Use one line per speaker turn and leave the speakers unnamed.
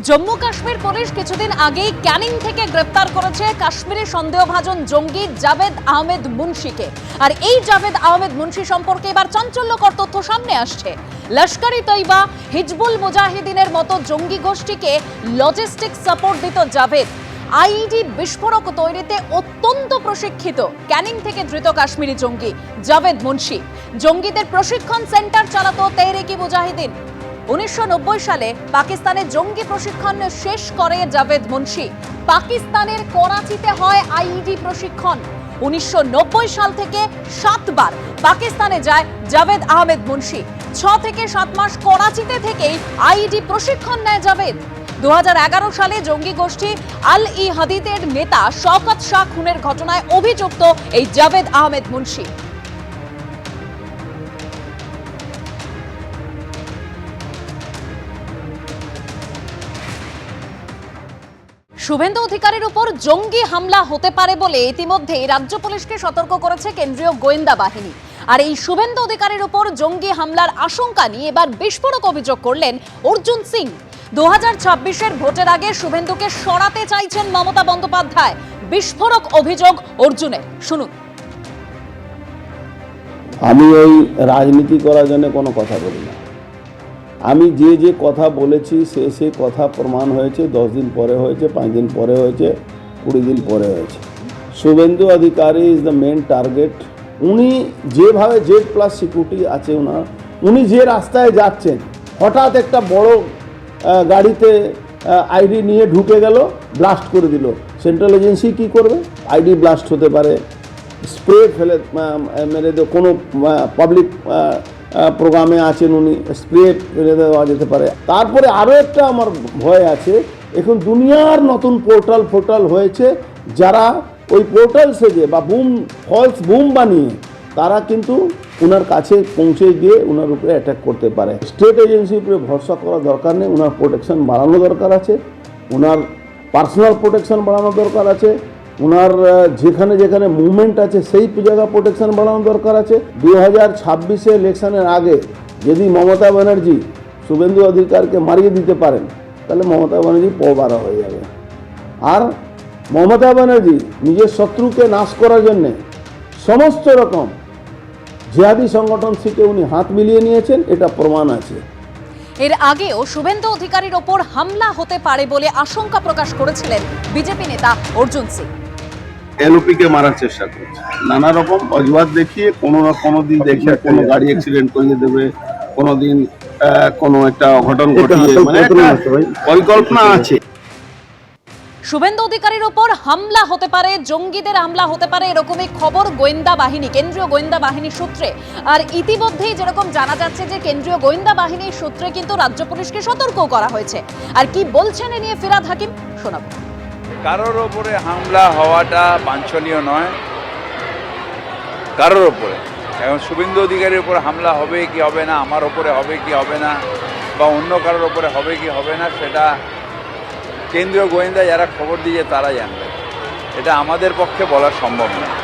Jammu Kashmir police কিছুদিন আগেই ক্যানিং থেকে গ্রেফতার করেছে কাশ্মীরি সন্দেহভাজন জঙ্গি জাভেদ আহমেদ মুন্সিকে। আর এই জাভেদ আহমেদ মুন্সি সম্পর্কে এবার চাঞ্চল্যকর তথ্য সামনে আসছে। লস্কর-ই তৈবা, হিজবুল মুজাহিদিনের মতো জঙ্গি গোষ্ঠীকে লজিস্টিক সাপোর্ট দিত জাভেদ। আইইডি বিস্ফোরক তৈরিতে অত্যন্ত প্রশিক্ষিত ক্যানিং থেকে ধৃত কাশ্মীরি জঙ্গি জাভেদ মুন্সি জঙ্গিদের প্রশিক্ষণ সেন্টার চালাতো তেহরিক-ই মুজাহিদিন। 1990 সালে পাকিস্তানে জঙ্গি প্রশিক্ষণ শেষ করে জাভেদ মুন্সি। পাকিস্তানের করাচিতে হয় আইইডি প্রশিক্ষণ। 1990 সাল থেকে 7 বার পাকিস্তানে যায় জাভেদ আহমেদ মুন্সি। 6 থেকে 7 মাস করাচিতে থেকেই আইইডি প্রশিক্ষণ নেয় জাভেদ। 2011 সালে জঙ্গি গোষ্ঠী আল-ই-হাদিদের নেতা শওকত শাহ খুনের ঘটনায় অভিযুক্ত এই জাভেদ আহমেদ মুন্সি। শুভেন্দু অধিকারীর উপর জঙ্গি হামলা হতে পারে বলে ইতিমধ্যেই রাজ্য পুলিশকে সতর্ক করেছে কেন্দ্রীয় গোয়েন্দা বাহিনী। আর এই শুভেন্দু অধিকারীর উপর জঙ্গি হামলার আশঙ্কা নিয়ে এবার বিস্ফোরক অভিযোগ করলেন অর্জুন সিং। 2026-এর ভোটের আগে শুভেন্দুকে সরাতে চাইছেন মমতা বন্দ্যোপাধ্যায়। বিস্ফোরক অভিযোগ অর্জুনের, শুনুন।
আমি ওই রাজনীতি করার জন্য কোনো কথা বলি না। আমি যে কথা বলেছি সে কথা প্রমাণ হয়েছে। 10 দিন পরে হয়েছে, 5 দিন পরে হয়েছে, 20 দিন পরে হয়েছে। Suvendu Adhikari is the main target. উনি যেভাবে Z+ সিকিউরিটি আছে উনি যে রাস্তায় যাচ্ছেন, হঠাৎ একটা বড় গাড়িতে আইডি নিয়ে ঢুকে গেল, ব্লাস্ট করে দিল। সেন্ট্রাল এজেন্সি কি করবে? আইডি ব্লাস্ট হতে পারে, স্প্রে ফেলে মেরে কোনো পাবলিক প্রোগ্রামে আছেন উনি, স্প্রে ফেলে দেওয়া যেতে পারে। তারপরে আরও একটা আমার ভয় আছে, এখন দুনিয়ার নতুন পোর্টাল হয়েছে, যারা ওই পোর্টাল সেজে বা ফলস বুম বানিয়ে তারা কিন্তু ওনার কাছে পৌঁছে গিয়ে ওনার উপরে অ্যাটাক করতে পারে। স্টেট এজেন্সির উপরে ভরসা করার দরকার নেই, ওনার প্রোটেকশন বাড়ানো দরকার আছে, ওনার পার্সোনাল প্রোটেকশন বাড়ানো দরকার আছে, ওনার যেখানে মুভমেন্ট আছে সেই জায়গা প্রোটেকশন বাড়ানো দরকার আছে। 2026 ইলেকশনের আগে যদি মমতা ব্যানার্জি শুভেন্দু অধিকারকে মারিয়ে দিতে পারেন, তাহলে মমতা ব্যানার্জি পবারা হয়ে যাবে। আর মমতা ব্যানার্জি নিজের শত্রুকে নাশ করার জন্য সমস্ত রকম জিহাদি সংগঠন থেকে উনি হাত মিলিয়ে নিয়েছেন, এটা প্রমাণ আছে।
এর আগেও শুভেন্দু অধিকারীর ওপর হামলা হতে পারে বলে আশঙ্কা প্রকাশ করেছিলেন বিজেপি নেতা অর্জুন সিং।
এলওপি কে মারার চেষ্টা করছে, নানা রকম অজুহাত দেখিয়ে, কোনো দিন দেখিয়ে কোনো গাড়ি অ্যাক্সিডেন্ট করিয়ে দেবে, কোনো দিন কোনো একটা অঘটন ঘটিয়ে, মানে একটা পরিকল্পনা আছে।
শুভেন্দু অধিকারীর ওপর হামলা হতে পারে, জঙ্গিদের হামলা হতে পারে, এরকমই খবর গোয়েন্দা বাহিনী, কেন্দ্রীয় গোয়েন্দা বাহিনীর সূত্রে। আর ইতিমধ্যেই যেরকম জানা যাচ্ছে যে কেন্দ্রীয় গোয়েন্দা বাহিনীর সূত্রে কিন্তু রাজ্য পুলিশকে সতর্ক করা হয়েছে। আর কি বলছেন এ নিয়ে ফিরাদ হাকিম, শোনাবো।
কারোর ওপরে হামলা হওয়াটা বাঞ্ছনীয় নয়, কারোর ওপরে। এখন শুভেন্দু অধিকারীর উপর হামলা হবে কি হবে না, আমার ওপরে হবে কি হবে না, বা অন্য কারোর ওপরে হবে কি হবে না, সেটা কেন্দ্রীয় গোয়েন্দা যারা খবর দিয়ে তারা জানবে। এটা আমাদের পক্ষে বলা সম্ভব নয়।